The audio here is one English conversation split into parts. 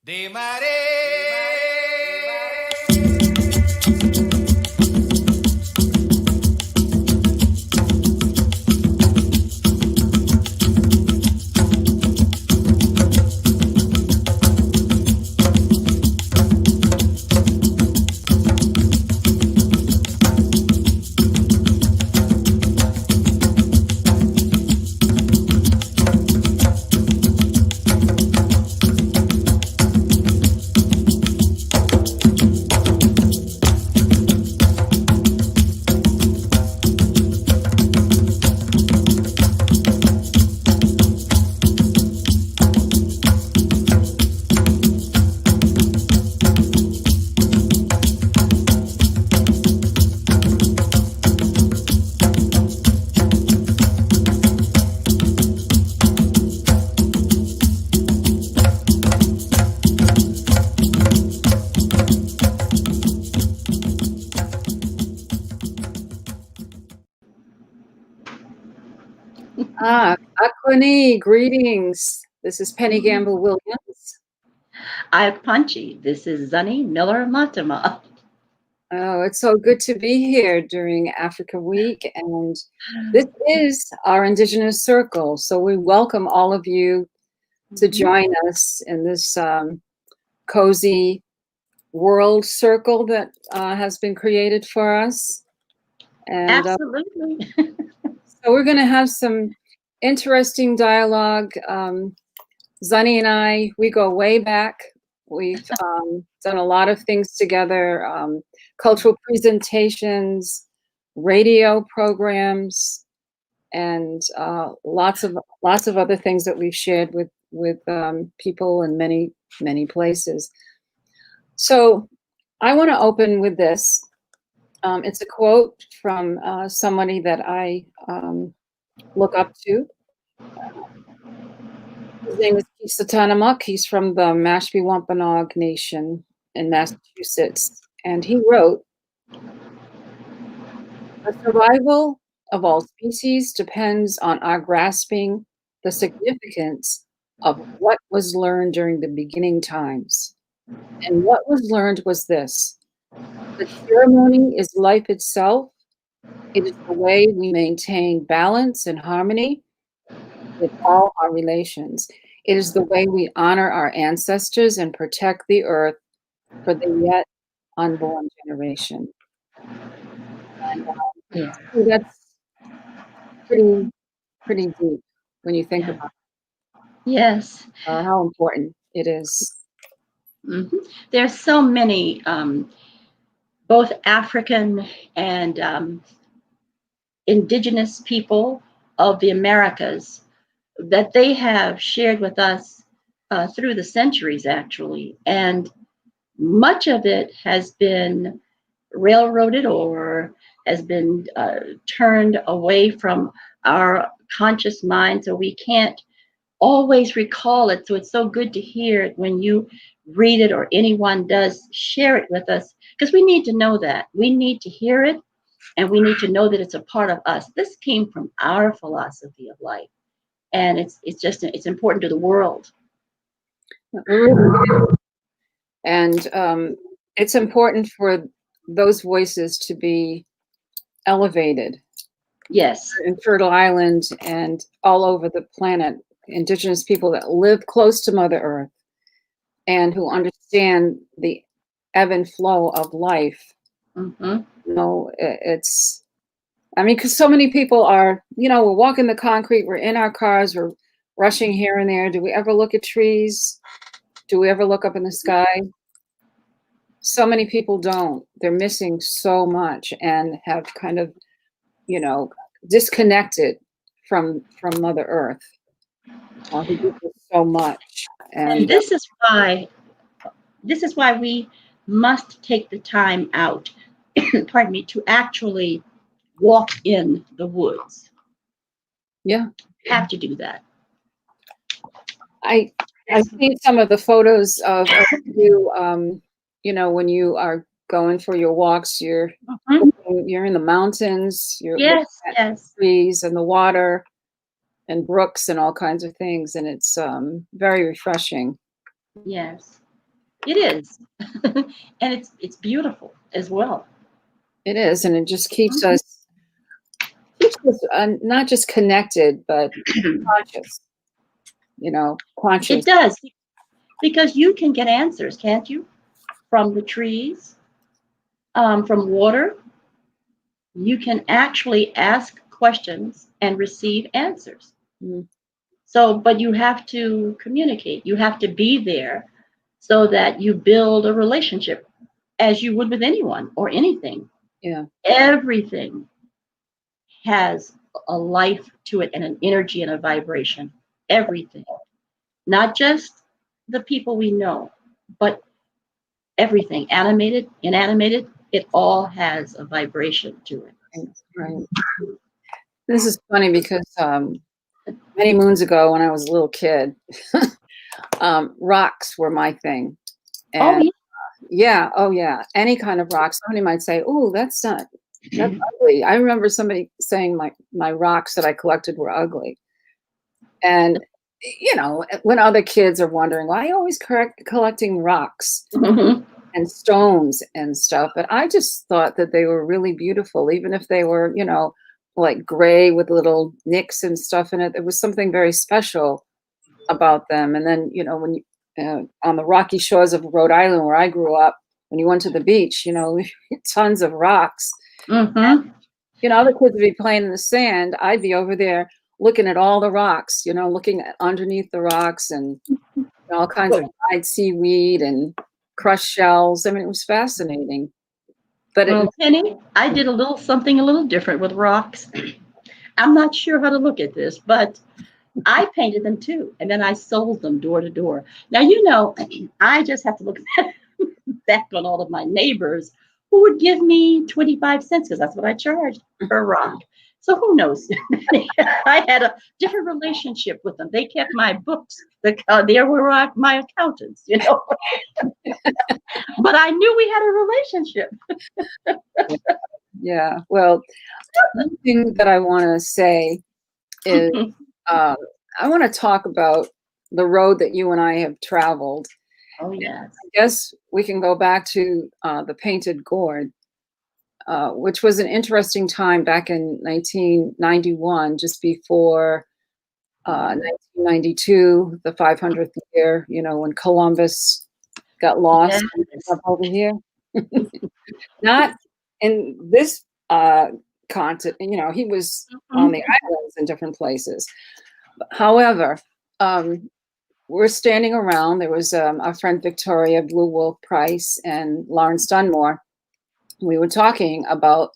De mare. Aquani, greetings. This is Penny Gamble Williams. I'm Punchy. This is Zunny Miller Matima. Oh, it's so good to be here during Africa Week, and this is our Indigenous Circle. So we welcome all of you to join us in this cozy world circle that has been created for us. And Absolutely. so we're going to have some interesting dialogue. Zunny and I, we go way back. We've done a lot of things together, cultural presentations, radio programs, and lots of other things that we've shared with people in many places. So I want to open with this. It's a quote from somebody that I look up to. His name is Keith Satanamuck. He's from the Mashpee Wampanoag Nation in Massachusetts. And he wrote, "The survival of all species depends on our grasping the significance of what was learned during the beginning times. And what was learned was this: the ceremony is life itself. It is the way we maintain balance and harmony with all our relations. It is the way we honor our ancestors and protect the earth for the yet unborn generation." And so that's pretty deep when you think about Yes. how important it is. Mm-hmm. There's so many, both African and Indigenous people of the Americas that they have shared with us through the centuries, actually. And much of it has been railroaded or has been turned away from our conscious mind, so we can't always recall it. So it's so good to hear it when you read it or anyone does share it with us, because we need to know that. We need to hear it, and we need to know that it's a part of us. This came from our philosophy of life, and it's important to the world. And it's important for those voices to be elevated. Yes. In Turtle Island and all over the planet, Indigenous people that live close to Mother Earth and who understand the ebb and flow of life. Mm-hmm. You know, because so many people are, we're walking the concrete, we're in our cars, we're rushing here and there. Do we ever look at trees? Do we ever look up in the sky? So many people don't. They're missing so much and have kind of, disconnected from Mother Earth, who gives us so much. And this is why we must take the time out, pardon me, to actually walk in the woods. Yeah, you have to do that. I've seen some of the photos of you. When you are going for your walks, you're in the mountains. You're looking at trees and the water and brooks and all kinds of things, and it's very refreshing. Yes. It is. And it's beautiful as well. It is, and it just keeps us not just connected, but conscious. It Conscious. does, because you can get answers, can't you? From the trees, from water. You can actually ask questions and receive answers. Mm, So, but you have to communicate. You have to be there so that you build a relationship as you would with anyone or anything. yeah. Everything has a life to it and an energy and a vibration. Everything. Not just the people we know, but everything, animated, inanimated, it all has a vibration to it. Right. This is funny because many moons ago, when I was a little kid, rocks were my thing. Oh, And yeah, oh yeah, any kind of rock. Somebody might say, "Oh, that's yeah. ugly." I remember somebody saying my rocks that I collected were ugly. And when other kids are wondering, why are you always collecting rocks and stones and stuff? But I just thought that they were really beautiful, even if they were, like gray with little nicks and stuff in it. There was something very special about them. And then, when you on the rocky shores of Rhode Island, where I grew up, when you went to the beach, tons of rocks. Mm-hmm. Other kids would be playing in the sand. I'd be over there looking at all the rocks, looking at underneath the rocks and all kinds of dried seaweed and crushed shells. I mean, it was fascinating. But Well, Penny, I did something a little different with rocks. I'm not sure how to look at this, but I painted them too, and then I sold them door to door. Now, I just have to look back on all of my neighbors who would give me 25 cents because that's what I charged per rock. So who knows? I had a different relationship with them. They kept my books. They were my accountants, But I knew we had a relationship. yeah, well, one thing that I want to say is I want to talk about the road that you and I have traveled. Oh, yes. I guess we can go back to the Painted Gourd, which was an interesting time back in 1991, just before 1992, the 500th year, when Columbus got lost Yes. up over here. Not in this continent, he was on the islands in different places. However, we're standing around. There was our friend Victoria Blue Wolf Price and Lawrence Dunmore. We were talking about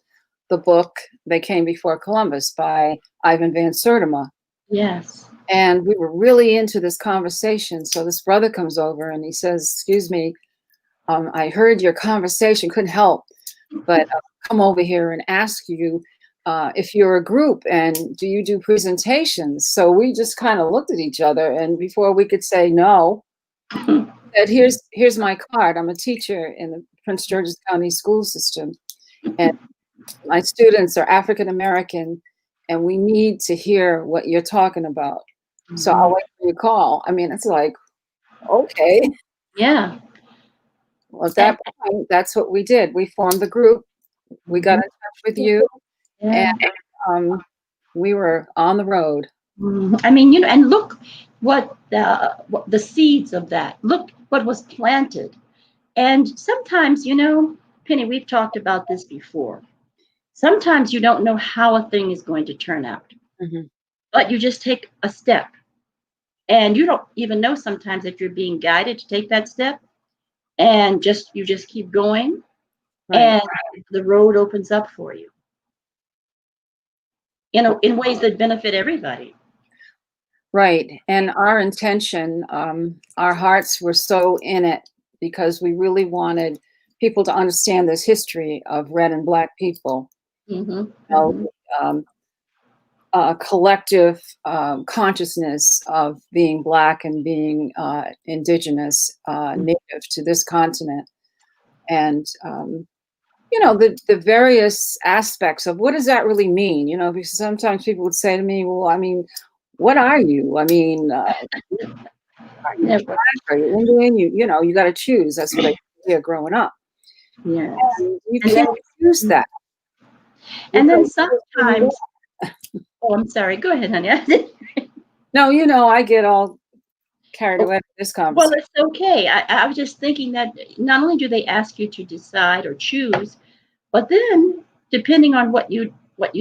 the book They Came Before Columbus by Ivan Van Sertima. Yes. And we were really into this conversation. So this brother comes over and he says, "Excuse me, I heard your conversation, couldn't help but come over here and ask you if you're a group and do you do presentations?" So we just kind of looked at each other, and before we could say no, said, here's my card. I'm a teacher in the Prince George's County school system, and my students are African American, and we need to hear what you're talking about. So I'll wait for your call. I mean, it's like, okay. Yeah. Well, at that point, that's what we did. We formed the group. We got in touch with you, Yeah. and we were on the road. I mean, and look what the seeds of that. Look what was planted. And sometimes, Penny, we've talked about this before. Sometimes you don't know how a thing is going to turn out, but you just take a step. And you don't even know sometimes if you're being guided to take that step. And you just keep going, and the road opens up for you. In ways that benefit everybody. Right. And our intention, our hearts were so in it because we really wanted people to understand this history of red and black people. Collective consciousness of being black and being indigenous, native to this continent. And the various aspects of what does that really mean? Because sometimes people would say to me, "Well, I mean, what are you? I mean, Are you Never. black? Are you Indian? You got to choose. That's what I did growing up. Yes. And you And can't choose that. then Because sometimes, oh, I'm sorry. Go ahead, honey. no, I get all carried away with this Well, conversation. it's okay. I was just thinking that not only do they ask you to decide or choose, but then depending on what you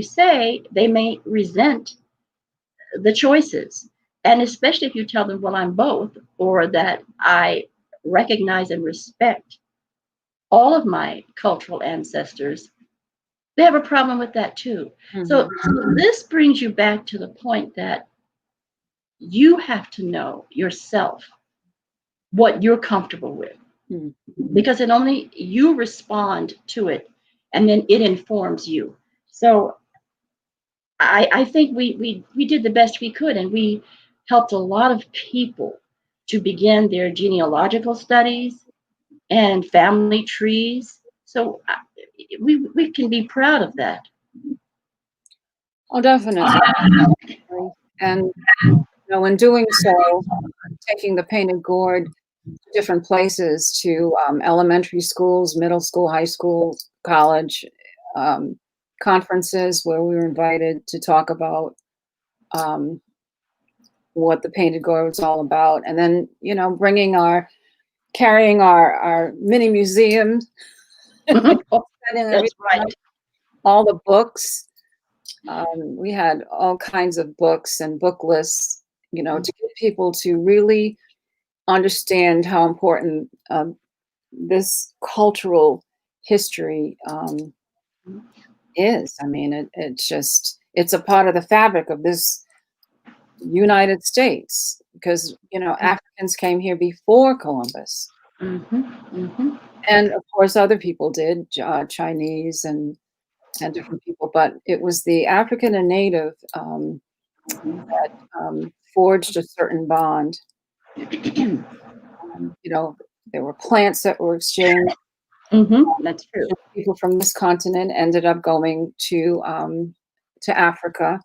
say, they may resent the choices. And especially if you tell them, well, I'm both, or that I recognize and respect all of my cultural ancestors, they have a problem with that too. So this brings you back to the point that you have to know yourself what you're comfortable with, Mhm. because it only you respond to it, and then it informs you. So I think we did the best we could, and we helped a lot of people to begin their genealogical studies and family trees. So we can be proud of that. Oh, definitely. And in doing so, taking the painted gourd to different places, to elementary schools, middle school, high school, college, um, conferences where we were invited to talk about um, what the painted gourd was all about, and then carrying our mini museum, Oh, setting that's everything right. up, all the books. We had all kinds of books and book lists, to get people to really understand how important this cultural history is. I mean, it's a part of the fabric of this United States, because, Africans came here before Columbus. Hmm. Hmm. And of course, other people did, Chinese and different people, but it was the African and Native that forged a certain bond. Um, you know, there were plants that were exchanged. That's true. People from this continent ended up going to Africa,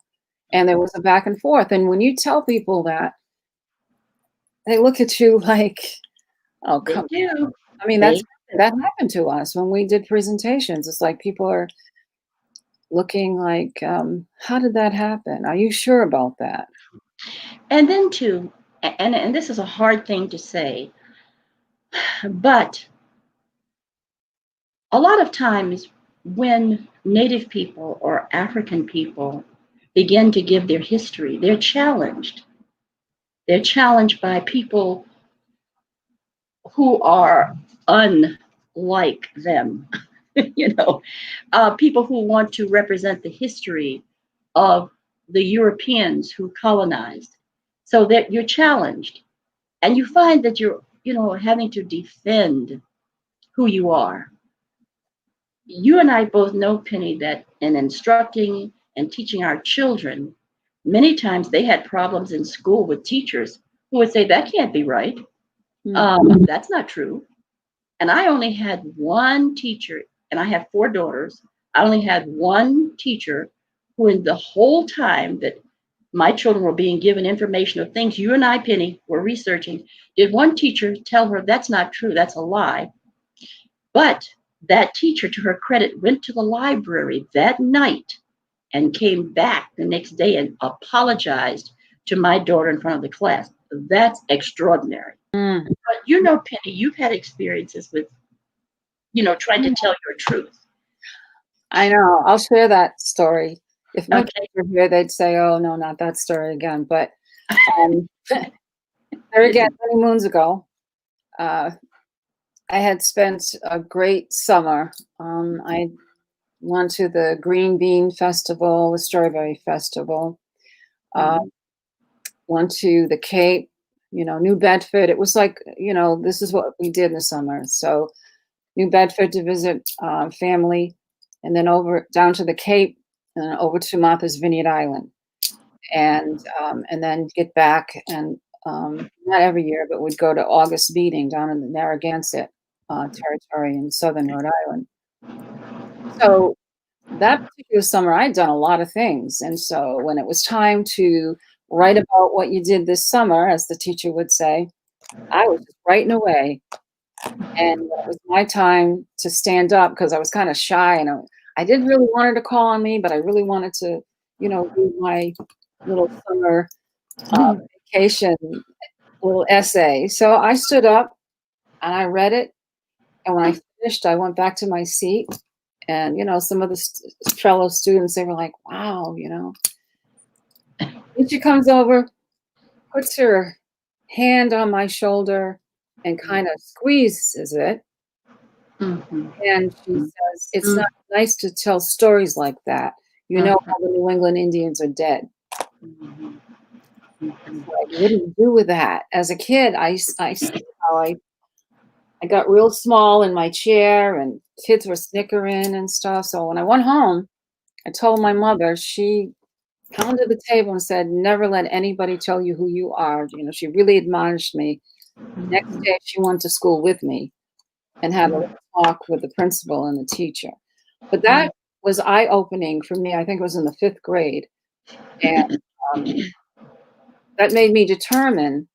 and there was a back and forth. And when you tell people that, they look at you like, "Oh, They come." do. I mean, They that happened to us when we did presentations. It's like people are looking like, "How did that happen? Are you sure about that?" And then too, and this is a hard thing to say, but a lot of times when Native people or African people begin to give their history, they're challenged. They're challenged by people who are unlike them, people who want to represent the history of the Europeans who colonized. So that you're challenged, and you find that you're, having to defend who you are. You and I both know, Penny, that in instructing and teaching our children, many times they had problems in school with teachers who would say, that can't be right. Mm. That's not true. And I only had one teacher, and I have four daughters. I only had one teacher who, in the whole time that my children were being given information of things you and I, Penny, were researching, did one teacher tell her that's not true, that's a lie. But that teacher, to her credit, went to the library that night and came back the next day and apologized to my daughter in front of the class. That's extraordinary. Mm. But Penny, you've had experiences with, trying to tell your truth. I know. I'll share that story. If my Okay. kids were here, they'd say, "Oh no, not that story again." But there again, many moons ago, uh, I had spent a great summer. I went to the Green Bean Festival, the Strawberry Festival. Uh, Went to the Cape, New Bedford. It was like, this is what we did in the summer. So New Bedford to visit family, and then over down to the Cape, and over to Martha's Vineyard Island, and then get back, and not every year, but we'd go to August Meeting down in the Narragansett territory in southern Rhode Island. So that particular summer, I'd done a lot of things, and so when it was time to write about what you did this summer, as the teacher would say. I was just writing away. And when it was my time to stand up, because I was kind of shy and I didn't really want her to call on me, but I really wanted to, read my little summer vacation little essay. So I stood up and I read it. And when I finished, I went back to my seat. And, some of the fellow students, they were like, wow, And she comes over, puts her hand on my shoulder and kind of squeezes it. Mhm. And she says, it's not nice to tell stories like that. You know how the New England Indians are dead. Mhm. Like, what do you do with that? As a kid, I see how I got real small in my chair and kids were snickering and stuff. So when I went home, I told my mother, she pounded the table and said, never let anybody tell you who you are. She really admonished me. Next day, she went to school with me and had a little talk with the principal and the teacher. But that was eye-opening for me. I think it was in the 5th grade. And that made me determine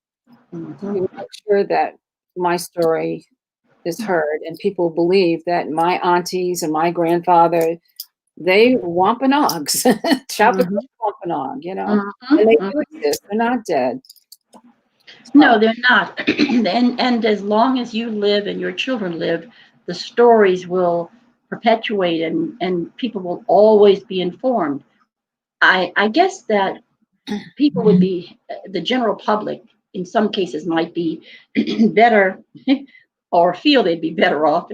to make sure that my story is heard and people believe that my aunties and my grandfather, they were Wampanoags, Chappaquiddick Wampanoag, and they do exist. They're not dead. No, they're not. And as long as you live and your children live, the stories will perpetuate and people will always be informed. I guess that people would be, the general public in some cases might be better or feel they'd be better off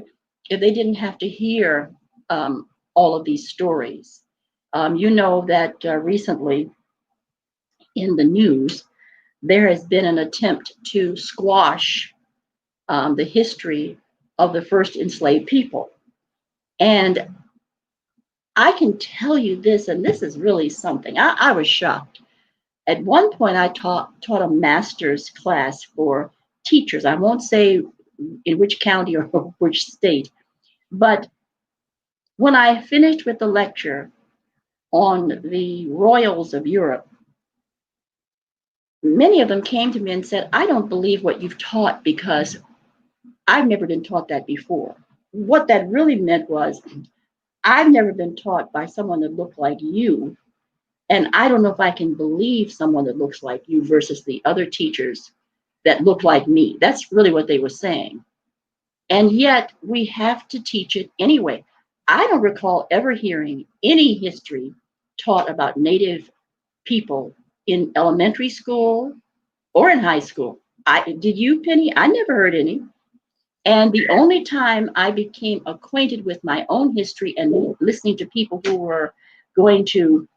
if they didn't have to hear all of these stories. You know that recently in the news, there has been an attempt to squash the history of the first enslaved people. And I can tell you this, and this is really something. I was shocked. At one point, I taught a master's class for teachers. I won't say in which county or which state, but when I finished with the lecture on the royals of Europe, many of them came to me and said, I don't believe what you've taught because I've never been taught that before. What that really meant was, I've never been taught by someone that looked like you. And I don't know if I can believe someone that looks like you versus the other teachers that look like me. That's really what they were saying. And yet we have to teach it anyway. I don't recall ever hearing any history taught about Native people in elementary school or in high school. Did you, Penny? I never heard any. And the only time I became acquainted with my own history and listening to people who were going to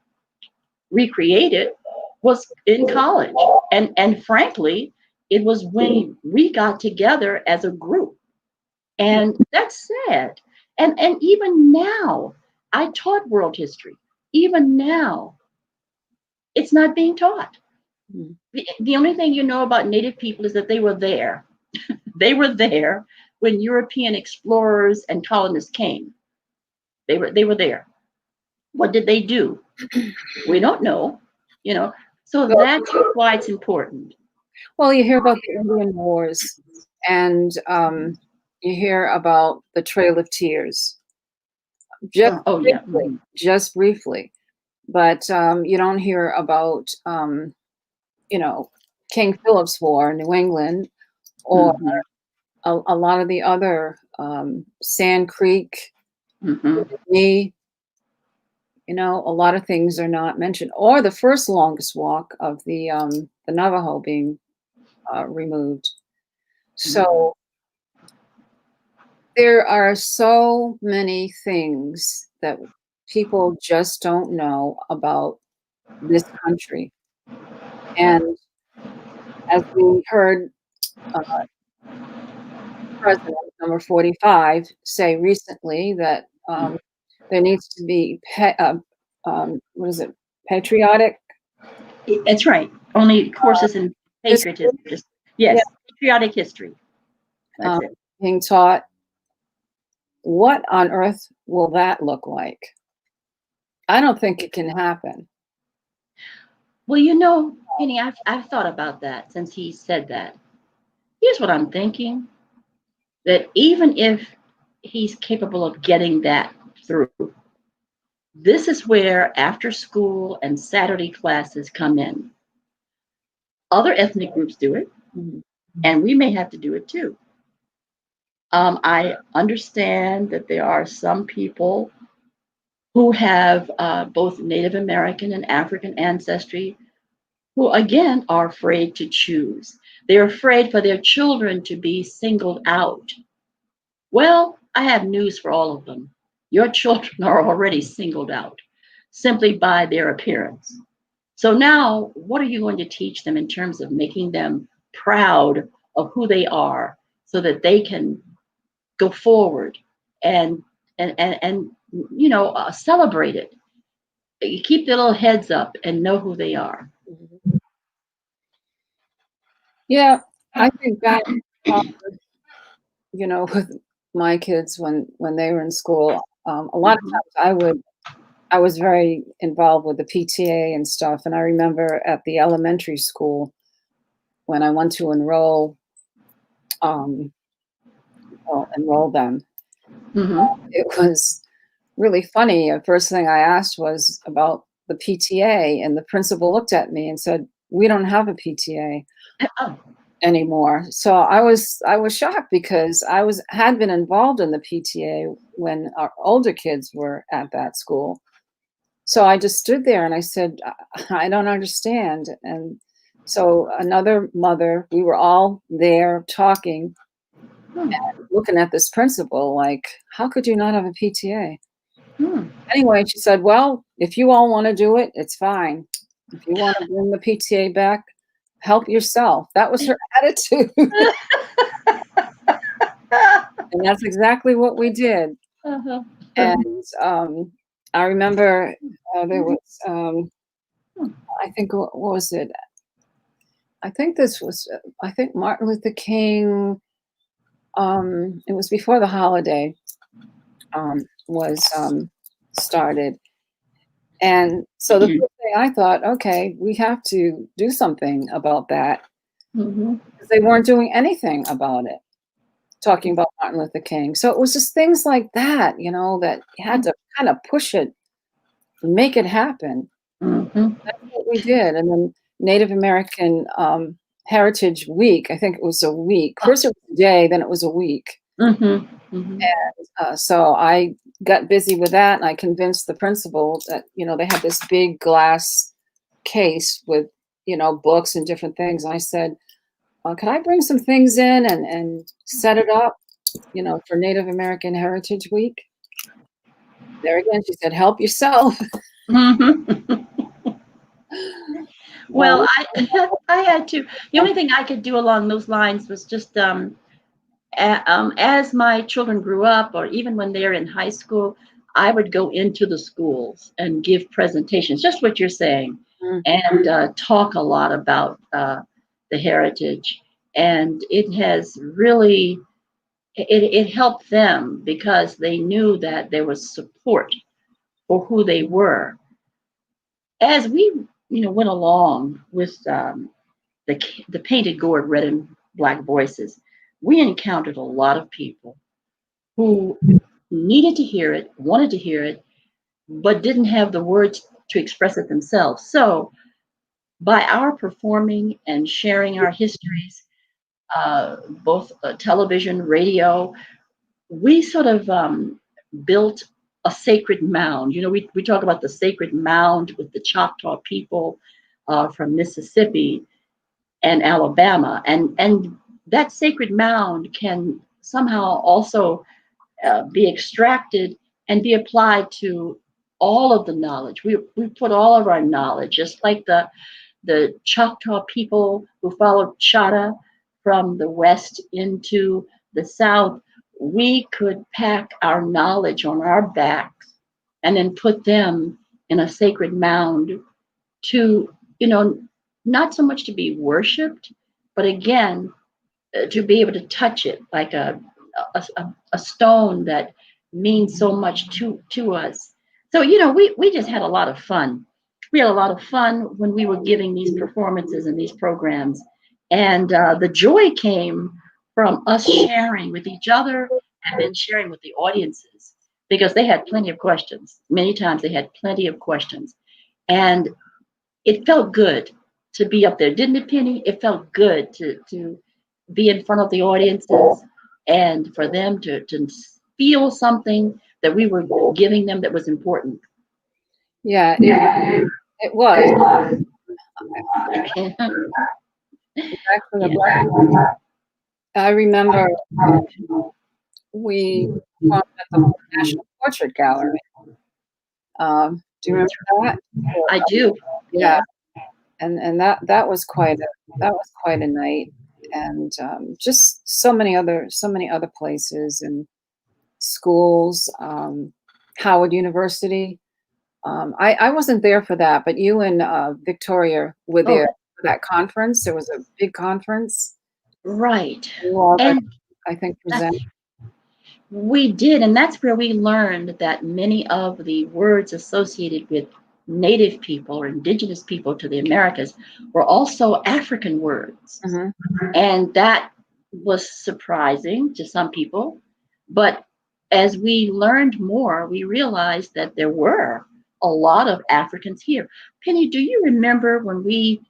recreate it was in college. And frankly, it was when we got together as a group. And that's sad. And even now, I taught world history. Even now, it's not being taught. The only thing you know about Native people is that they were there. They were there when European explorers and colonists came. They were there. What did they do? We don't know, you know. So that's why it's important. Well, you hear about the Indian Wars, and you hear about the Trail of Tears, Oh yeah. just briefly, but you don't hear about King Philip's War in New England, or Mhm. a lot of the other Sand Creek, Mhm. me. A lot of things are not mentioned, or the first longest walk of the Navajo being removed. So there are so many things that people just don't know about this country. And as we heard uh, President number 45 say recently that there needs to be, what is it, patriotic That's right. Only courses in history, patriotism. Yes, patriotic history. That's um, it. being taught. What on earth will that look like? I don't think it can happen. Well, you know, Penny, I've thought about that since he said that. Here's what I'm thinking, that even if he's capable of getting that through, this is where after school and Saturday classes come in. Other ethnic groups do it, and we may have to do it too. I understand that there are some people who have both Native American and African ancestry who, again, are afraid to choose. They're afraid for their children to be singled out. Well, I have news for all of them. Your children are already singled out simply by their appearance. So now, what are you going to teach them in terms of making them proud of who they are so that they can go forward and and you know, celebrate it? You keep their little heads up and know who they are. Yeah, I think that, you know, with my kids when they were in school, a lot of times I was very involved with the PTA and stuff, and I remember at the elementary school when I went to um, enroll them, Mm-hmm. it was really funny. The first thing I asked was about the PTA, and the principal looked at me and said, "We don't have a PTA Oh. anymore." So I was shocked because had been involved in the PTA when our older kids were at that school. So I just stood there and I said, I don't understand. And so another mother, we were all there talking, Hmm. looking at this principal, like, how could you not have a PTA? Hmm. Anyway, she said, well, if you all want to do it, it's fine. If you want to bring the PTA back, help yourself. That was her attitude. And that's exactly what we did. Uh-huh. And I remember there was, I think, what was it? I think this was, I think Martin Luther King, it was before the holiday was started. And so the first thing I thought, okay, we have to do something about that, Mm-hmm. because they weren't doing anything about it, talking about Martin Luther King. So it was just things like that, you know, that you had to kind of push it, make it happen. Mm-hmm. That's what we did. And then Native American Heritage Week, I think it was a week. First it was a day, then it was a week. Mm-hmm. Mm-hmm. So I got busy with that, and I convinced the principal that, you know, they had this big glass case with, you know, books and different things. And I said, can I bring some things in and set it up, you know, for Native American Heritage Week? There again, she said, help yourself. Mm-hmm. Well, Well, I had to. The only thing I could do along those lines was just as my children grew up, or even when they're in high school, I would go into the schools and give presentations, just what you're saying, and talk a lot about the heritage. And it has really, it helped them because they knew that there was support for who they were. As we, you know, went along with the painted gourd, red and black voices, we encountered a lot of people who needed to hear it, wanted to hear it, but didn't have the words to express it themselves. So, by our performing and sharing our histories, both television, radio, we sort of built a sacred mound. You know, we talk about the sacred mound with the Choctaw people from Mississippi and Alabama, and that sacred mound can somehow also be extracted and be applied to all of the knowledge. We put all of our knowledge, just like the Choctaw people who followed Chata from the west into the south. We could pack our knowledge on our backs and then put them in a sacred mound to, you know, not so much to be worshipped, but again, to be able to touch it like a stone that means so much to us. So, you know, we just had a lot of fun. we had a lot of fun when we were giving these performances and these programs. And the joy came from us sharing with each other and then sharing with the audiences because they had plenty of questions. Many times they had plenty of questions. And it felt good to be up there, didn't it, Penny? It felt good to be in front of the audiences and for them to feel something that we were giving them that was important. Yeah, it was exactly Yeah. the. I remember we performed at the National Portrait Gallery. Do you remember that? I do. Yeah, and that was quite a night, and just so many other places and schools. Howard University. I wasn't there for that, but you and Victoria were Oh, there for that conference. There was a big conference. right. You all got, And I think, that, present. we did, and that's where we learned that many of the words associated with Native people or Indigenous people to the Americas were also African words. Mhm. And that was surprising to some people. But as we learned more, we realized that there were a lot of Africans here. Penny, do you remember when we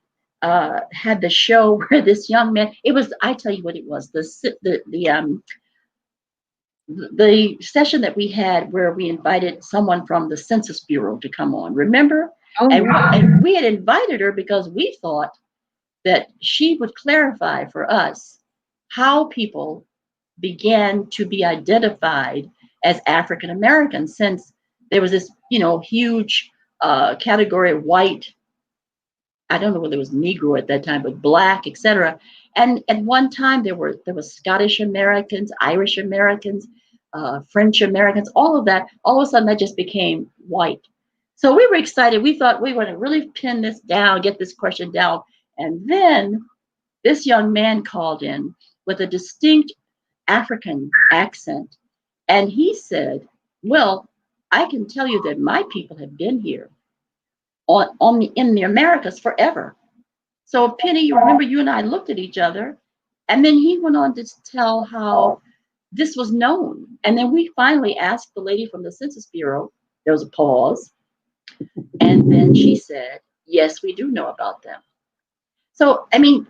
had the show where this young man, it was, I tell you what it was, the session that we had where we invited someone from the Census Bureau to come on, remember? Oh, yeah. And we had invited her because we thought that she would clarify for us how people began to be identified as African Americans, since there was this, huge category of white. I don't know whether it was Negro at that time, but Black, etc. And at one time there was Scottish Americans, Irish Americans, French Americans, all of that. All of a sudden that just became white. So we were excited. We thought we were going to really pin this down, get this question down. And then this young man called in with a distinct African accent. And he said, well, I can tell you that my people have been here in the Americas forever. So Penny, you remember you and I looked at each other, and then he went on to tell how this was known. And then we finally asked the lady from the Census Bureau, there was a pause, and then she said, yes, we do know about them. So, I mean,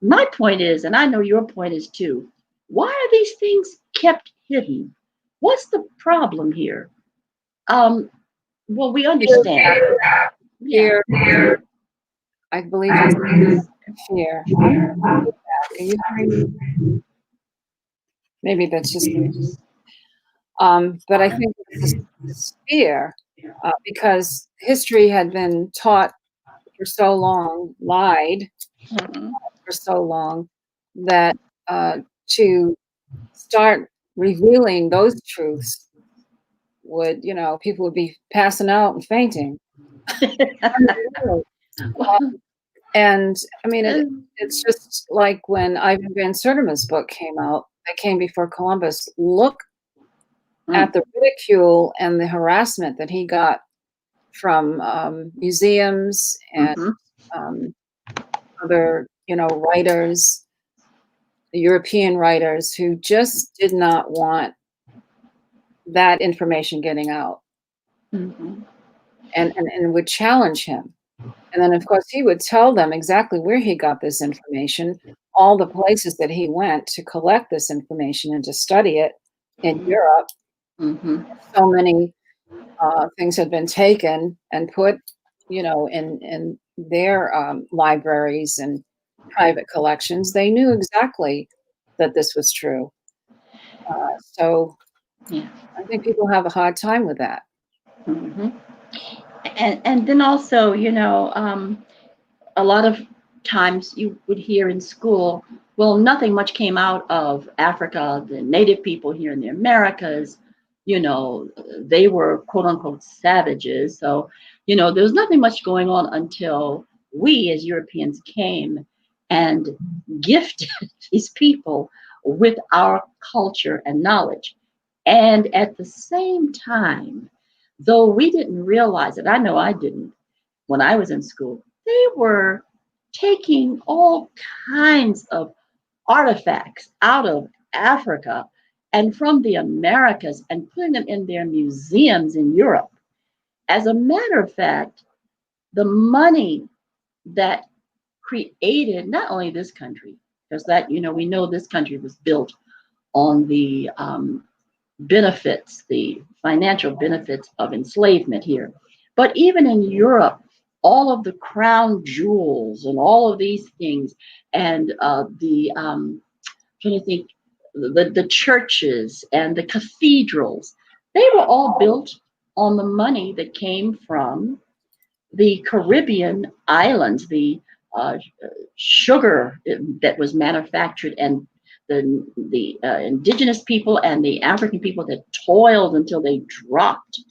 my point is, and I know your point is too, why are these things kept hidden? What's the problem here? Well, we understand. Yeah. Fear. I believe it's fear. Are you hearing me? Maybe that's just. But I think it's fear because history had been taught for so long, lied Mhm. for so long, that to start revealing those truths would, people would be passing out and fainting. And I mean, it's just like when Ivan Van Sertima's book came out, that came before Columbus. Look at the ridicule and the harassment that he got from museums and other, writers, the European writers who just did not want that information getting out, Mhm. and would challenge him. And then, of course, he would tell them exactly where he got this information, all the places that he went to collect this information and to study it in Europe. Mhm. So many things had been taken and put, in their libraries and private collections. They knew exactly that this was true. So Yeah. I think people have a hard time with that. Mhm. And then also, a lot of times you would hear in school, well, nothing much came out of Africa, the native people here in the Americas, they were quote unquote savages. So, there was nothing much going on until we as Europeans came and gifted these people with our culture and knowledge. And at the same time, though we didn't realize it, I know I didn't, when I was in school, they were taking all kinds of artifacts out of Africa and from the Americas and putting them in their museums in Europe. As a matter of fact, the money that created not only this country, because that, we know this country was built on the benefits, the financial benefits of enslavement here. But even in Europe, all of the crown jewels and all of these things, and trying to think, the churches and the cathedrals, they were all built on the money that came from the Caribbean islands, the sugar that was manufactured, and the indigenous people and the African people that toiled until they dropped,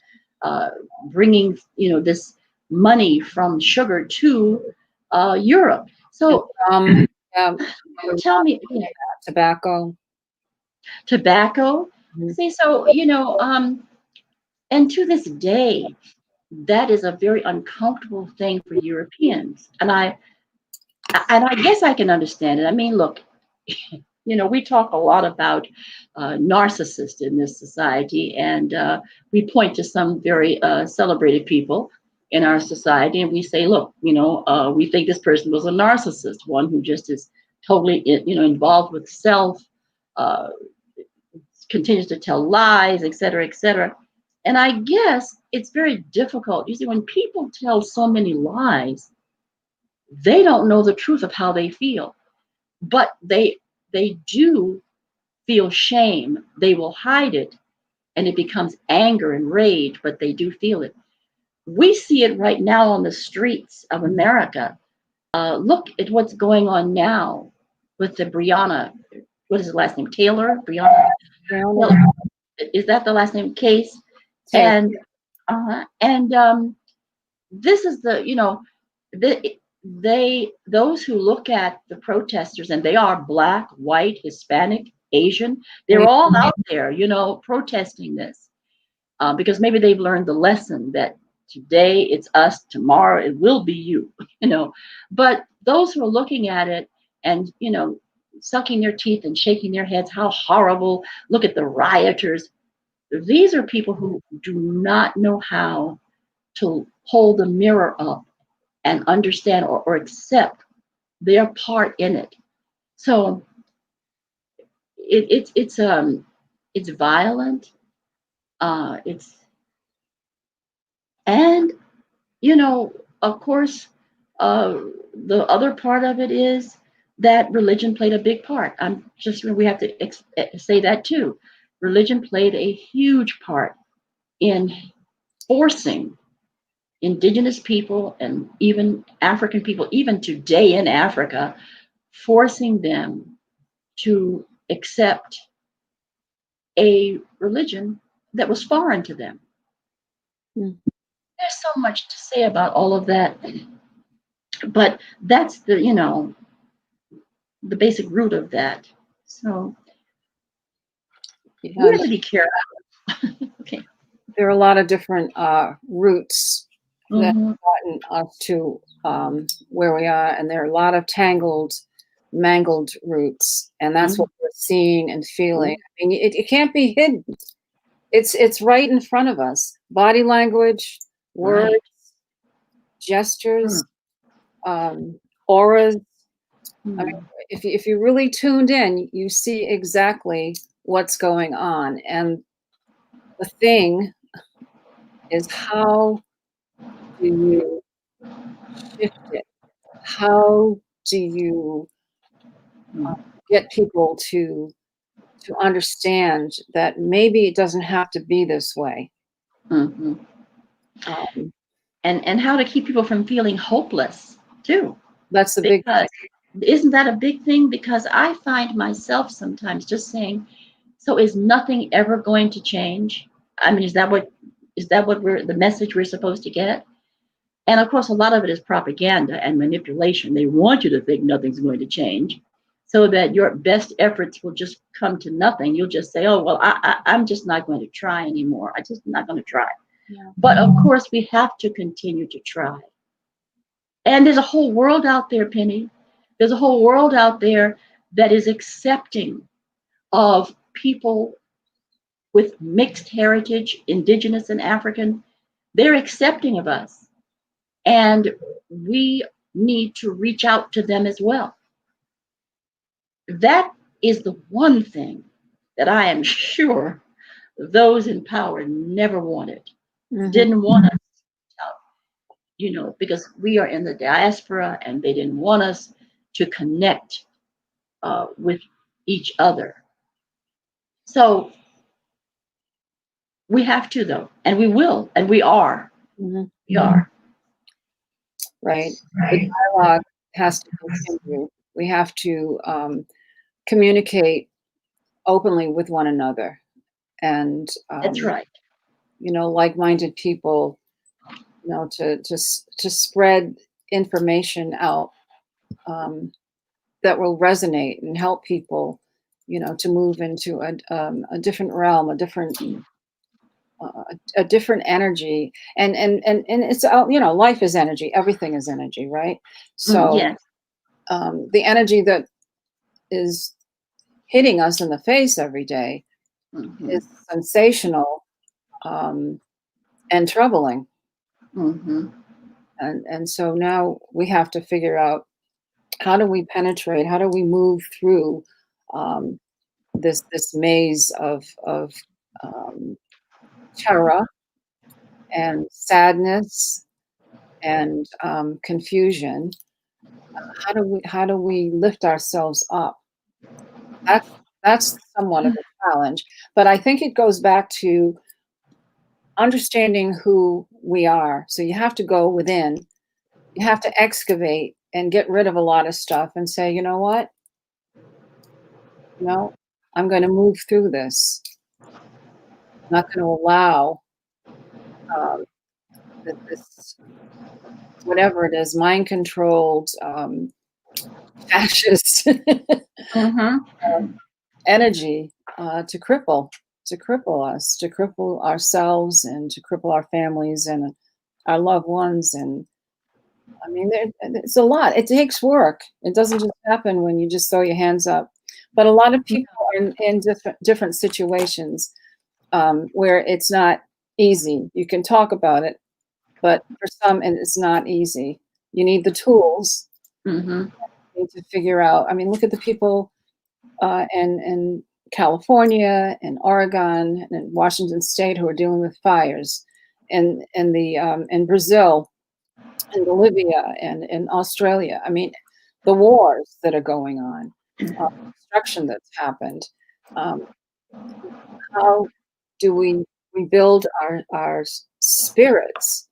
bringing this money from sugar to Europe. So Yeah, tell me, tobacco. tobacco. Mhm. See, so and to this day, that is a very uncomfortable thing for Europeans, and I guess I can understand it. I mean, look, we talk a lot about narcissists in this society, and we point to some very celebrated people in our society, and we say, look, we think this person was a narcissist, one who just is totally, involved with self, uh, continues to tell lies, et cetera, et cetera. And I guess it's very difficult. You see, when people tell so many lies, they don't know the truth of how they feel, but they do feel shame. They will hide it, and it becomes anger and rage, but they do feel it. We see it right now on the streets of America. Look at what's going on now with the Breonna. What is the last name? Taylor? Breonna? Taylor. Is that the last name? Case? And this is those who look at the protesters, and they are Black, white, Hispanic, Asian, they're all out there, protesting this, because maybe they've learned the lesson that today it's us, tomorrow it will be you, But those who are looking at it and, sucking their teeth and shaking their heads, how horrible, look at the rioters. These are people who do not know how to hold the mirror up and understand or accept their part in it. So it's violent. It's and of course, the other part of it is that religion played a big part. We have to say that too. Religion played a huge part in forcing indigenous people and even African people, even today in Africa, forcing them to accept a religion that was foreign to them. Mm. There's so much to say about all of that, but that's the basic root of that. So we have to be careful. Okay. There are a lot of different roots that Mhm. have gotten us to where we are, and there are a lot of mangled roots, and that's what we're seeing and feeling. I mean, it can't be hidden. It's right in front of us. Body language, words, gestures, auras. I mean, if you really tuned in, you see exactly what's going on. And the thing is, how do you shift it? How do you get people to understand that maybe it doesn't have to be this way? Mm-hmm. And how to keep people from feeling hopeless too. That's the big thing. Isn't that a big thing? Because I find myself sometimes just saying, so is nothing ever going to change? I mean, is that what the message we're supposed to get? And of course, a lot of it is propaganda and manipulation. They want you to think nothing's going to change, so that your best efforts will just come to nothing. You'll just say, oh, well, I'm just not going to try anymore. I'm just not going to try. Yeah. But of course, we have to continue to try. And there's a whole world out there, Penny. There's a whole world out there that is accepting of people with mixed heritage, Indigenous and African. They're accepting of us. And we need to reach out to them as well. That is the one thing that I am sure those in power never wanted, didn't want us out, because we are in the diaspora and they didn't want us to connect with each other. So we have to, though, and we will, and we are. We are. Right. The dialogue has to continue. We have to communicate openly with one another, and That's right. like-minded people, to spread information out that will resonate and help people, to move into a different realm, a different energy, and it's life is energy, everything is energy, right? So Yes. the energy that is hitting us in the face every day is sensational and troubling. And so now we have to figure out, how do we penetrate, how do we move through this maze of terror and sadness and confusion. How do we lift ourselves up? That's somewhat of a challenge, but I think it goes back to understanding who we are. So you have to go within, you have to excavate and get rid of a lot of stuff and say, you know what? I'm going to move through this. I'm not going to allow this, whatever it is, mind-controlled, fascist energy to cripple us, to cripple ourselves, and to cripple our families and our loved ones. And I mean, it's a lot. It takes work. It doesn't just happen when you just throw your hands up. But a lot of people are in different situations where it's not easy. You can talk about it, but for some, and it's not easy. You need the tools. You need to figure out. I mean, look at the people in California and Oregon and Washington State who are dealing with fires, and in Brazil, in Bolivia, and in Australia. I mean, the wars that are going on, destruction that's happened. How do we rebuild our spirits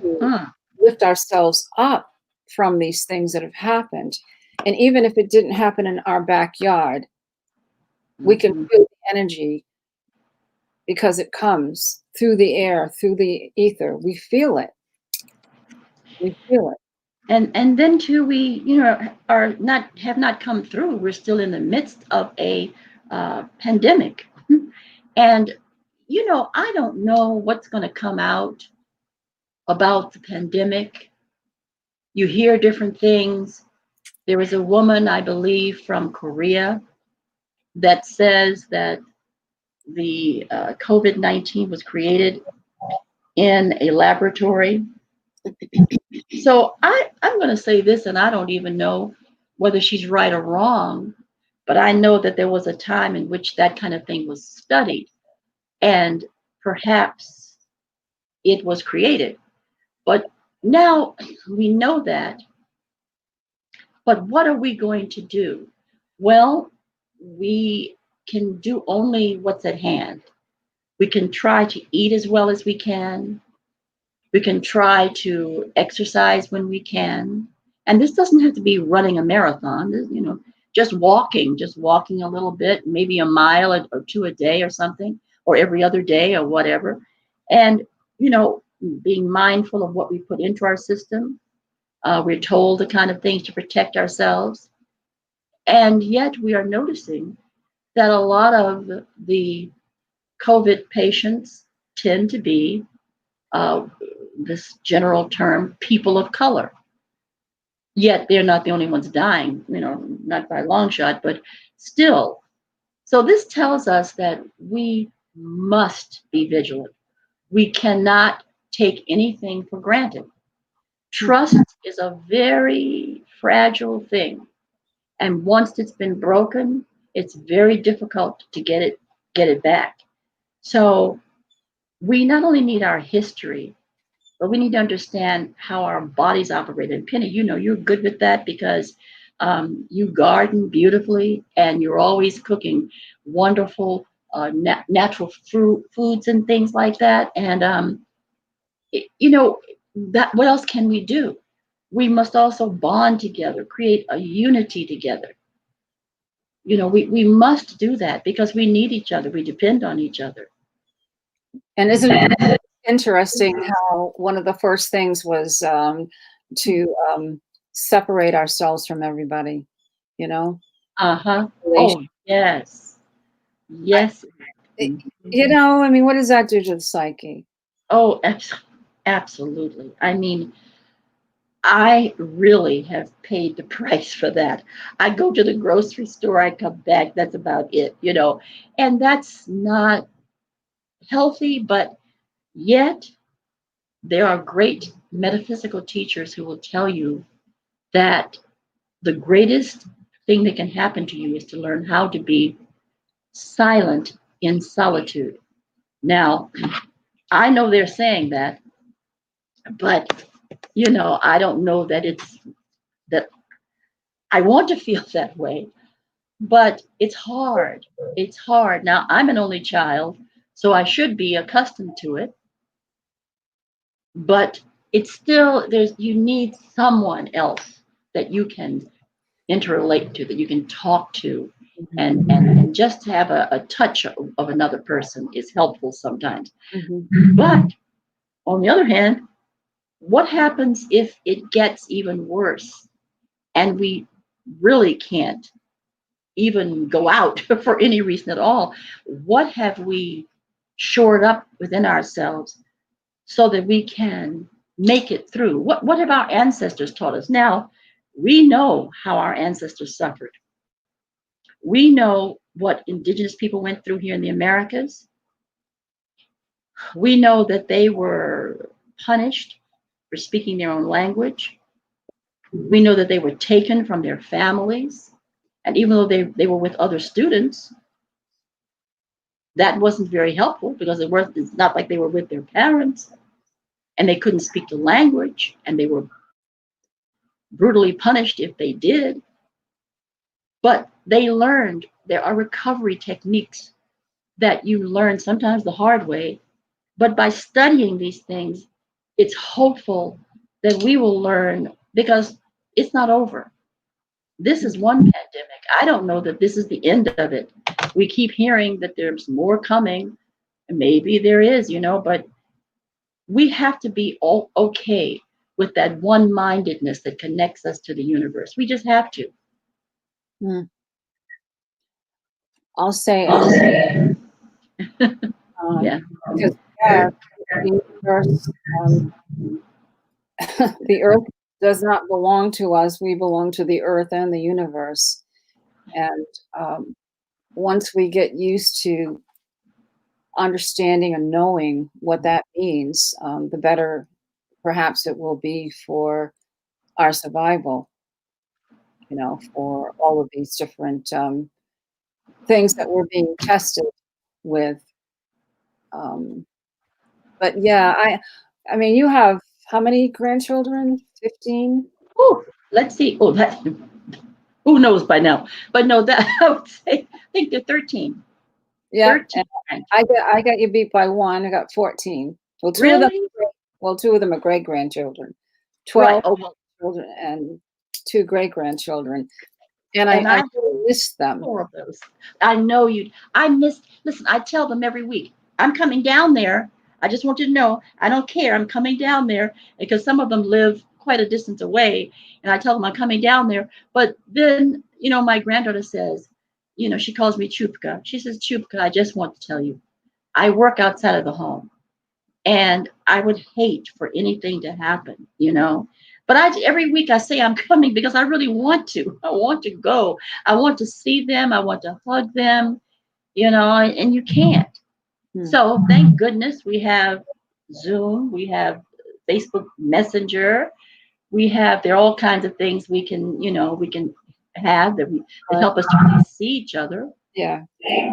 to lift ourselves up from these things that have happened? And even if it didn't happen in our backyard, we can feel the energy, because it comes through the air, through the ether. We feel it. We feel it. And then too, we have not come through. We're still in the midst of a pandemic, and I don't know what's going to come out about the pandemic. You hear different things. There was a woman, I believe, from Korea that says that the COVID-19 was created in a laboratory. So I'm going to say this, and I don't even know whether she's right or wrong, but I know that there was a time in which that kind of thing was studied, and perhaps it was created. But now we know that. But what are we going to do? Well, we can do only what's at hand. We can try to eat as well as we can. We can try to exercise when we can. And this doesn't have to be running a marathon, just walking a little bit, maybe a mile or two a day or something, or every other day or whatever. And, being mindful of what we put into our system. We're told the kind of things to protect ourselves. And yet we are noticing that a lot of the COVID patients tend to be this general term, people of color. Yet they're not the only ones dying, you know, not by a long shot, but still. So this tells us that we must be vigilant. We cannot take anything for granted. Trust is a very fragile thing. And once it's been broken, it's very difficult to get it back. So we not only need our history, but we need to understand how our bodies operate. And Penny, you know, you're good with that because you garden beautifully and you're always cooking wonderful natural foods and things like that. And you know, that what else can we do? We must also bond together, create a unity together. You know, we must do that because we need each other. We depend on each other. And isn't it interesting how one of the first things was to separate ourselves from everybody, you know? Uh-huh. Oh, yes. Yes. You know, I mean, what does that do to the psyche? Oh, absolutely. I mean, I really have paid the price for that. I go to the grocery store, I come back, that's about it, you know. And that's not healthy, but yet there are great metaphysical teachers who will tell you that the greatest thing that can happen to you is to learn how to be silent in solitude. Now, I know they're saying that, but you know, I don't know that it's that I want to feel that way, but it's hard. It's hard. Now, I'm an only child, so I should be accustomed to it, but it's still you need someone else that you can interrelate to, that you can talk to, and just to have a touch of another person is helpful sometimes. But on the other hand, what happens if it gets even worse and we really can't even go out for any reason at all? What have we shored up within ourselves so that we can make it through? What have our ancestors taught us? Now, we know how our ancestors suffered. We know what indigenous people went through here in the Americas. We know that they were punished for speaking their own language. We know that they were taken from their families. And even though they were with other students, that wasn't very helpful because it's not like they were with their parents and they couldn't speak the language and they were brutally punished if they did. But they learned there are recovery techniques that you learn sometimes the hard way. But by studying these things, it's hopeful that we will learn because it's not over. This is one pandemic. I don't know that this is the end of it. We keep hearing that there's more coming. Maybe there is, you know, but we have to be all okay with that one-mindedness that connects us to the universe. We just have to. Mm. I'll say, Yeah. because yeah, the universe, the earth does not belong to us. We belong to the earth and the universe. And once we get used to understanding and knowing what that means, the better perhaps it will be for our survival, you know, for all of these different things that we're being tested with. Um, but yeah, I mean, you have how many grandchildren? 15? Oh, let's see. Oh, that who knows by now? But no, that I would say I think they're 13. Yeah, 13. I got you beat by one. I got 14. Well, Really? two of them are great grandchildren. Right. 12 Oh, well, children and 2 great grandchildren. And and I I really miss them. 4 of those. I know you. I miss. Listen, I tell them every week. I'm coming down there. I just want you to know. I don't care. I'm coming down there because some of them live quite a distance away, and I tell them I'm coming down there. But then, you know, my granddaughter says, you know, she calls me Chupka. She says, Chupka, I just want to tell you, I work outside of the home, and I would hate for anything to happen. You know, But every week I say I'm coming because I really want to. I want to go. I want to see them. I want to hug them, and you can't. Hmm. So thank goodness we have Zoom, we have Facebook Messenger, there are all kinds of things we can have that help us to really see each other. Yeah.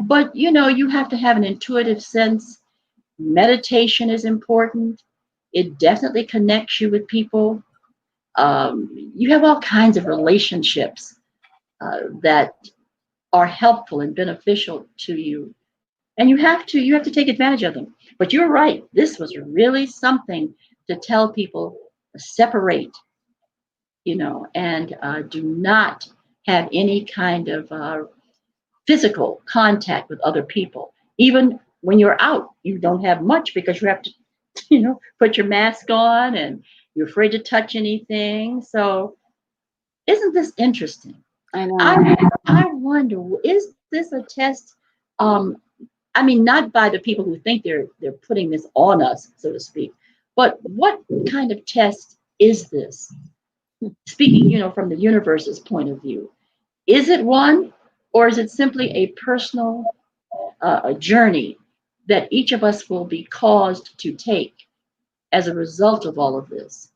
But you have to have an intuitive sense. Meditation is important. It definitely connects you with people. You have all kinds of relationships that are helpful and beneficial to you, and you have to take advantage of them. But you're right. This was really something to tell people: separate, and do not have any kind of physical contact with other people. Even when you're out, you don't have much because you have to, put your mask on, and you're afraid to touch anything. So, isn't this interesting? I know. I wonder, is this a test? Um, I mean, not by the people who think they're putting this on us, so to speak, but what kind of test is this? Speaking, from the universe's point of view, is it one, or is it simply a personal a journey that each of us will be caused to take as a result of all of this?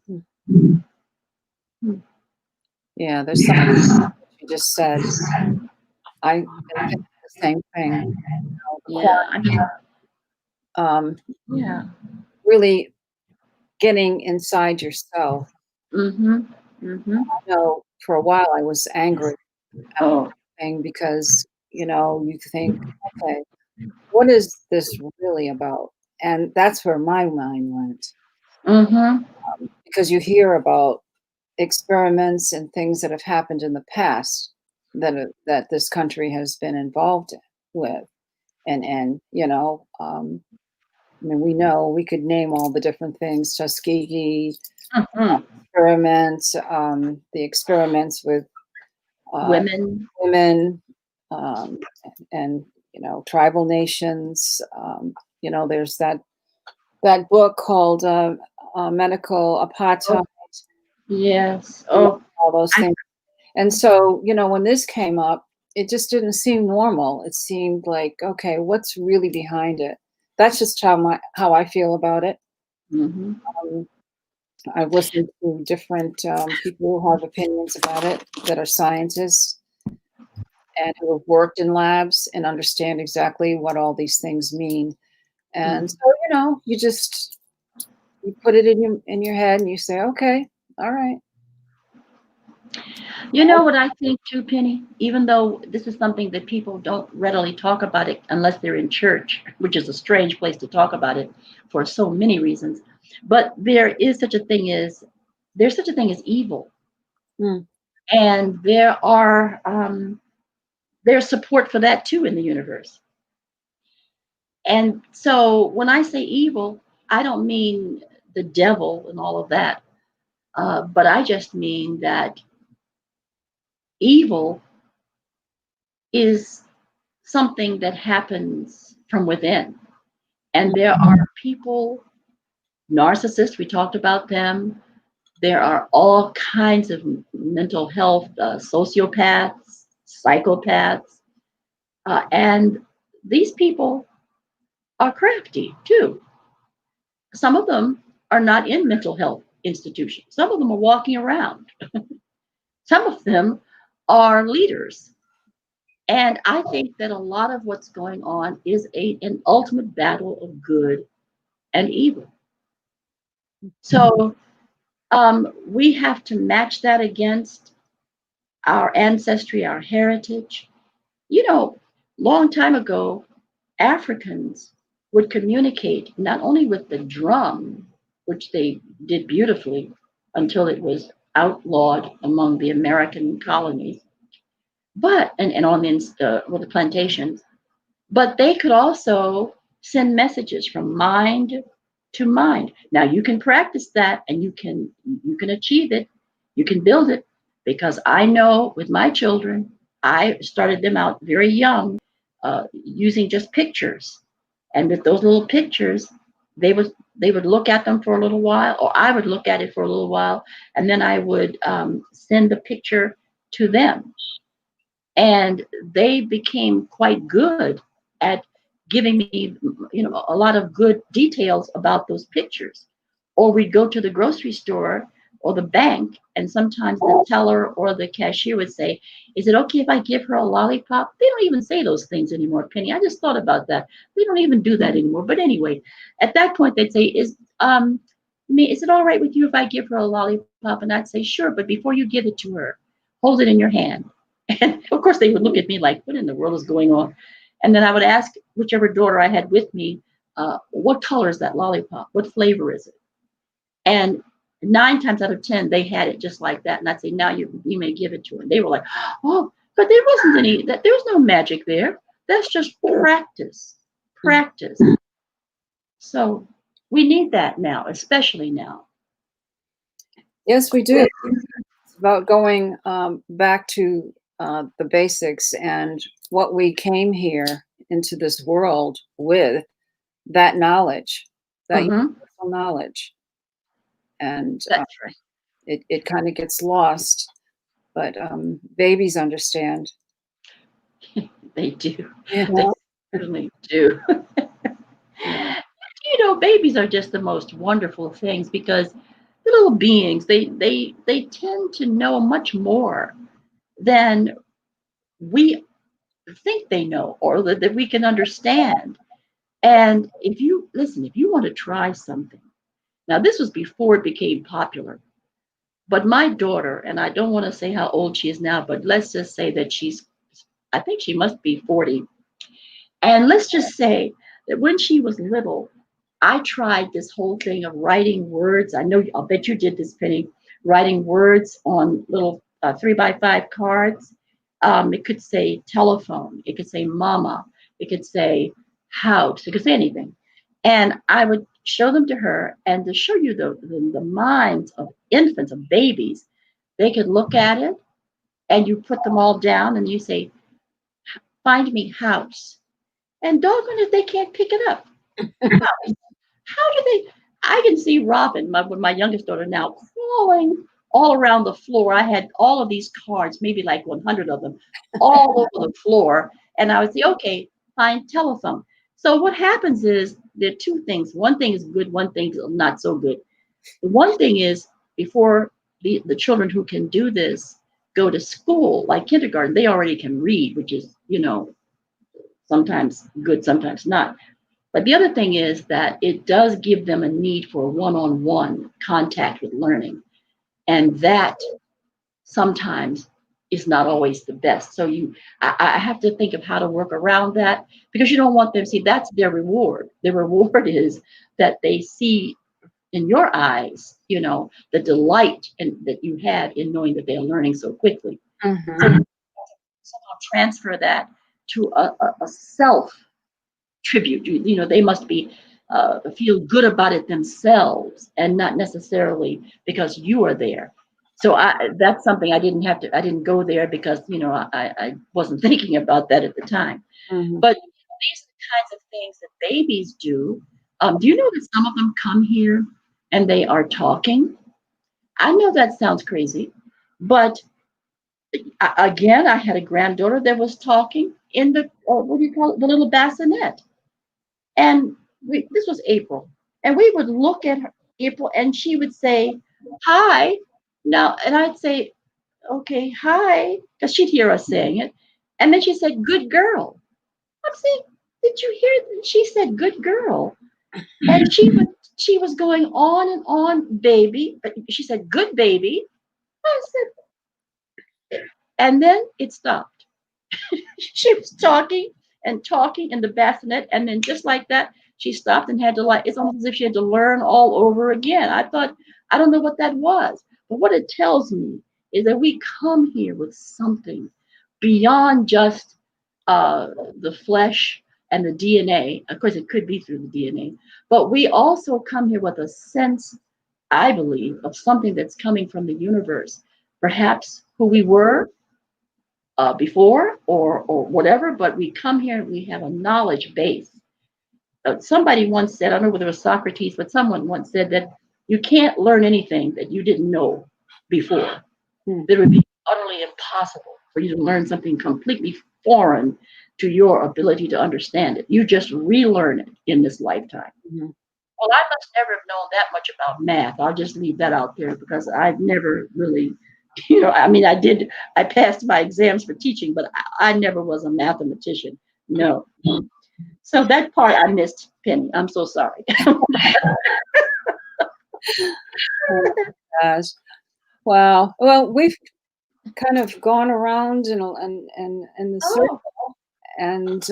Yeah, there's something you just said. I think the same thing. Yeah, I mean, Um, yeah. really getting inside yourself. Mm-hmm. Mm-hmm. For a while I was angry at Oh. everything because, you think, okay, what is this really about? And that's where my mind went Mm-hmm. because you hear about experiments and things that have happened in the past that this country has been involved with, and I mean, we could name all the different things: Tuskegee Mm-hmm. experiments, the experiments with uh, Women. women, um, and tribal nations. There's that book called Medical Apartheid. Oh, yes. Oh, All those I. things. And so, when this came up, it just didn't seem normal. It seemed like, okay, what's really behind it? That's just how I feel about it. Mm-hmm. Um, I've listened to different people who have opinions about it that are scientists and who have worked in labs and understand exactly what all these things mean. And so, you put it in your head and you say, okay, all right. You know what I think too, Penny? Even though this is something that people don't readily talk about it unless they're in church, which is a strange place to talk about it for so many reasons. But there's such a thing as evil, Mm, and there's support for that too in the universe. And so when I say evil, I don't mean the devil and all of that, but I just mean that evil is something that happens from within. And there are people, narcissists, we talked about them. There are all kinds of mental health, sociopaths, psychopaths, and these people are crafty too. Some of them are not in mental health institutions. Some of them are walking around. Some of them are leaders. And I think that a lot of what's going on is an ultimate battle of good and evil. So we have to match that against our ancestry, our heritage. Long time ago, Africans would communicate not only with the drum, which they did beautifully until it was outlawed among the American colonies, but and on the plantations, but they could also send messages from mind to mind. Now you can practice that, and you can achieve it, you can build it, because I know with my children, I started them out very young, using just pictures, and with those little pictures, they would look at them for a little while, or I would look at it for a little while, and then I would send the picture to them. And they became quite good at giving me, a lot of good details about those pictures. Or we'd go to the grocery store or the bank, and sometimes the teller or the cashier would say, "Is it okay if I give her a lollipop?" They don't even say those things anymore, Penny. I just thought about that. They don't even do that anymore. But anyway, at that point they'd say, is it all right with you if I give her a lollipop? And I'd say, "Sure, but before you give it to her, hold it in your hand." And of course, they would look at me like, "What in the world is going on?" And then I would ask whichever daughter I had with me, "What color is that lollipop? What flavor is it?" And 9 times out of 10, they had it just like that. And I'd say, "Now you may give it to her." And they were like, "Oh, but there wasn't there was no magic there. That's just practice, practice." So we need that now, especially now. Yes, we do. It's about going back to the basics and what we came here into this world with, that knowledge, that Mhm. universal knowledge. And That's right. it kind of gets lost, but babies understand. They do. You They know? certainly do. Babies are just the most wonderful things because the little beings, they tend to know much more than we think they know, or that we can understand. And if you want to try something, now this was before it became popular, but my daughter, and I don't want to say how old she is now, but let's just say that I think she must be 40. And let's just say that when she was little, I tried this whole thing of writing words. I'll bet you did this, Penny, writing words on little 3x5 cards. It could say telephone, it could say mama, it could say house, it could say anything. And I would show them to her, and to show you the minds of infants, of babies, they could look at it, and you put them all down and you say, "Find me house." And doggone it, they can't pick it up. How do they? I can see Robin, my youngest daughter now, crawling all around the floor. I had all of these cards, maybe like 100 of them, all over the floor. And I would say, "Okay, find telephone." So what happens is there are two things. One thing is good, one thing is not so good. The one thing is, before the children who can do this go to school, like kindergarten, they already can read, which is, sometimes good, sometimes not. But the other thing is that it does give them a need for one-on-one contact with learning. And that sometimes is not always the best. So I have to think of how to work around that, because you don't want them to see that's their reward. Their reward is that they see in your eyes, the delight that you have in knowing that they're learning so quickly. Mhm. So somehow transfer that to a self tribute. They must be feel good about it themselves, and not necessarily because you are there. So that's something I didn't go there because I wasn't thinking about that at the time. Mhm. But these are the kinds of things that babies do. Do you know that some of them come here and they are talking? I know that sounds crazy, but again, I had a granddaughter that was talking in the what do you call it, the little bassinet. And this was April, and we would look at her, April, and she would say, "Hi." Now, and I'd say, "Okay, hi," because she'd hear us saying it. And then she said, "Good girl." I'm saying, "Did you hear?" She said, "Good girl." And she was going on and on, baby. But she said, "Good baby." I said, and then it stopped. She was talking and talking in the bassinet, and then just like that, she stopped and had to, like, it's almost as if she had to learn all over again. I thought, I don't know what that was, but what it tells me is that we come here with something beyond just the flesh and the DNA. Of course, it could be through the DNA, but we also come here with a sense, I believe, of something that's coming from the universe, perhaps who we were before, or whatever, but we come here and we have a knowledge base somebody once said, I don't know whether it was Socrates, but someone once said that you can't learn anything that you didn't know before. It would be utterly impossible for you to learn something completely foreign to your ability to understand it. You just relearn it in this lifetime. Mm-hmm. Well, I must never have known that much about math. I'll just leave that out there because I've never really, I mean, I passed my exams for teaching, but I never was a mathematician. No. So that part I missed, Penny. I'm so sorry. Oh my gosh. Wow. Well, we've kind of gone around in the circle and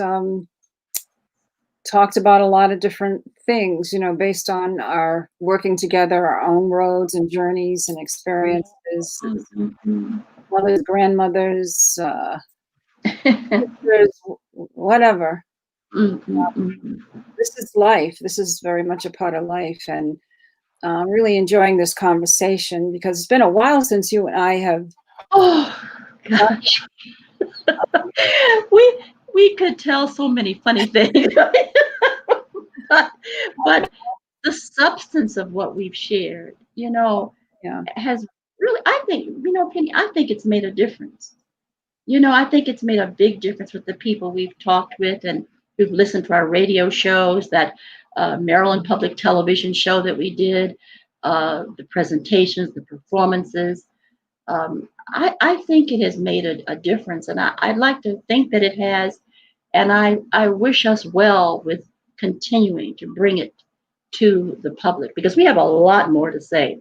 talked about a lot of different things, based on our working together, our own roads and journeys and experiences, mothers, grandmothers, sisters, whatever. This is life. This is very much a part of life. And I'm really enjoying this conversation because it's been a while since you and I have. Oh, gosh. we could tell so many funny things. but the substance of what we've shared, has really, I think, Penny, I think it's made a difference. I think it's made a big difference with the people we've talked with and who've listened to our radio shows, that Maryland Public Television show that we did, the presentations, the performances. I think it has made a difference, and I'd like to think that it has. And I wish us well with continuing to bring it to the public because we have a lot more to say.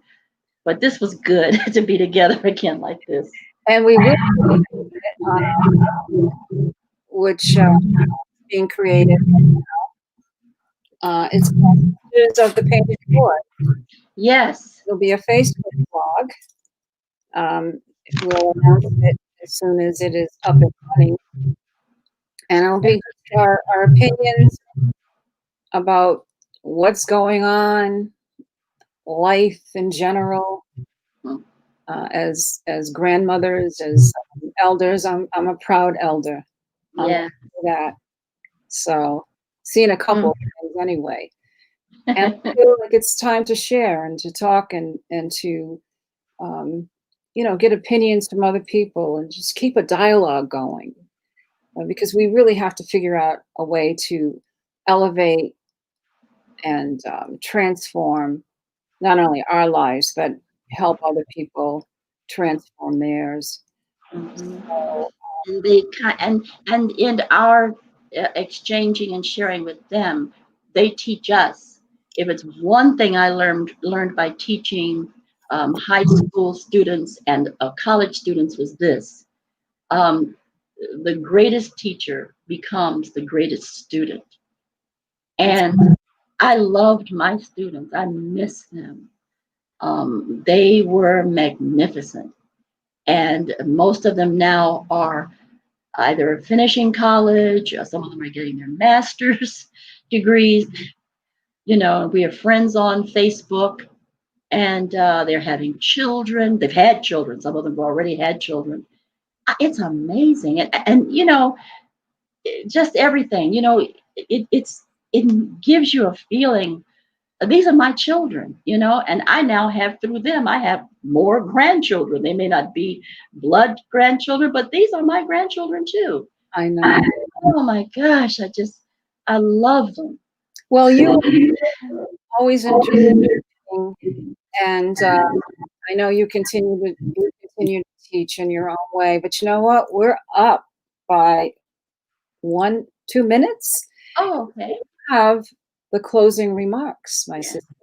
But this was good to be together again like this. And we will, which being created. It's Masters of the Painted Board. Yes. It'll be a Facebook blog. We'll announce it as soon as it is up and running. And it'll be our opinions about what's going on, life in general, as grandmothers, as elders. I'm a proud elder. Yeah. That. So seen a couple of things anyway. And I feel like it's time to share and to talk and to get opinions from other people and just keep a dialogue going, because we really have to figure out a way to elevate and transform not only our lives but help other people transform theirs. So, and in our exchanging and sharing with them, they teach us. If it's one thing I learned by teaching high school students and college students was this: the greatest teacher becomes the greatest student. And I loved my students. I miss them. They were magnificent. And most of them now are either finishing college, or some of them are getting their master's degrees. We have friends on Facebook, and they're having children. They've had children. Some of them have already had children. It's amazing. And just everything, it gives you a feeling. These are my children, and I now have, through them, I have more grandchildren. They may not be blood grandchildren, but these are my grandchildren too. I know. Oh my gosh, I love them. Well, you always enjoy and I know you continue to teach in your own way. But you know what? We're up by 2 minutes. Oh, okay. Have the closing remarks, my sister.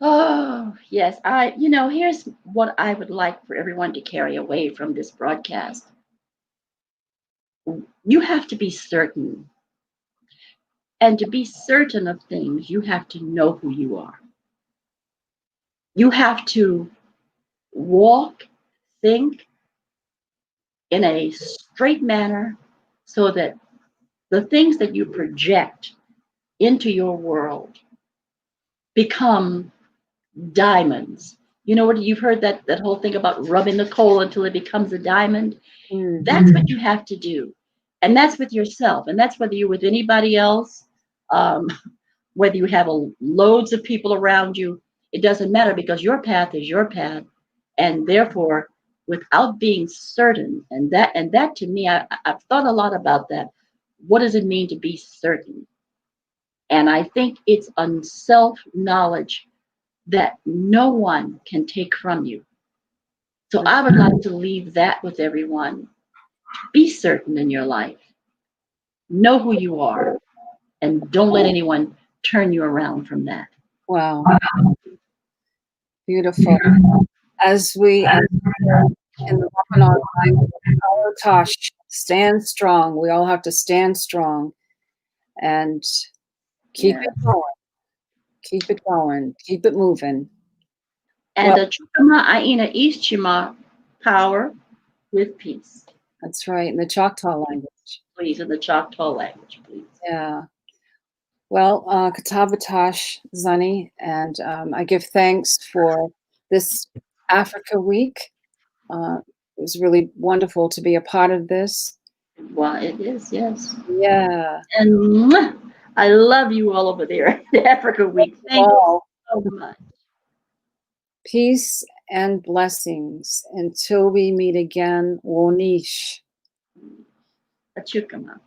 Oh, yes. Here's what I would like for everyone to carry away from this broadcast. You have to be certain. And to be certain of things, you have to know who you are. You have to walk, think in a straight manner so that the things that you project into your world become diamonds. You know what, you've heard that whole thing about rubbing the coal until it becomes a diamond. That's what you have to do. And that's with yourself. And that's whether you're with anybody else Um, whether you have loads of people around you, it doesn't matter because your path is your path. And therefore, without being certain, and that to me, I've thought a lot about that. What does it mean to be certain? And I think it's a self-knowledge that no one can take from you. So I would like to leave that with everyone. Be certain in your life. Know who you are, and don't let anyone turn you around from that. Wow. Beautiful. As we in the Wampanoag language, Tosh, stand strong. We all have to stand strong and keep Yes. it going. Keep it going. Keep it moving. And Well, the Chukama Aina Ishchima, power with peace. that's right, in the Choctaw language. Please, in the Choctaw language, please. Yeah. Well, Katavatosh, Zani, and I give thanks for this Africa Week. It was really wonderful to be a part of this. Well, it is, yes. Yeah. And I love you all over there at Africa Week. Thank you so much. Peace and blessings until we meet again. Wonish. Achukama.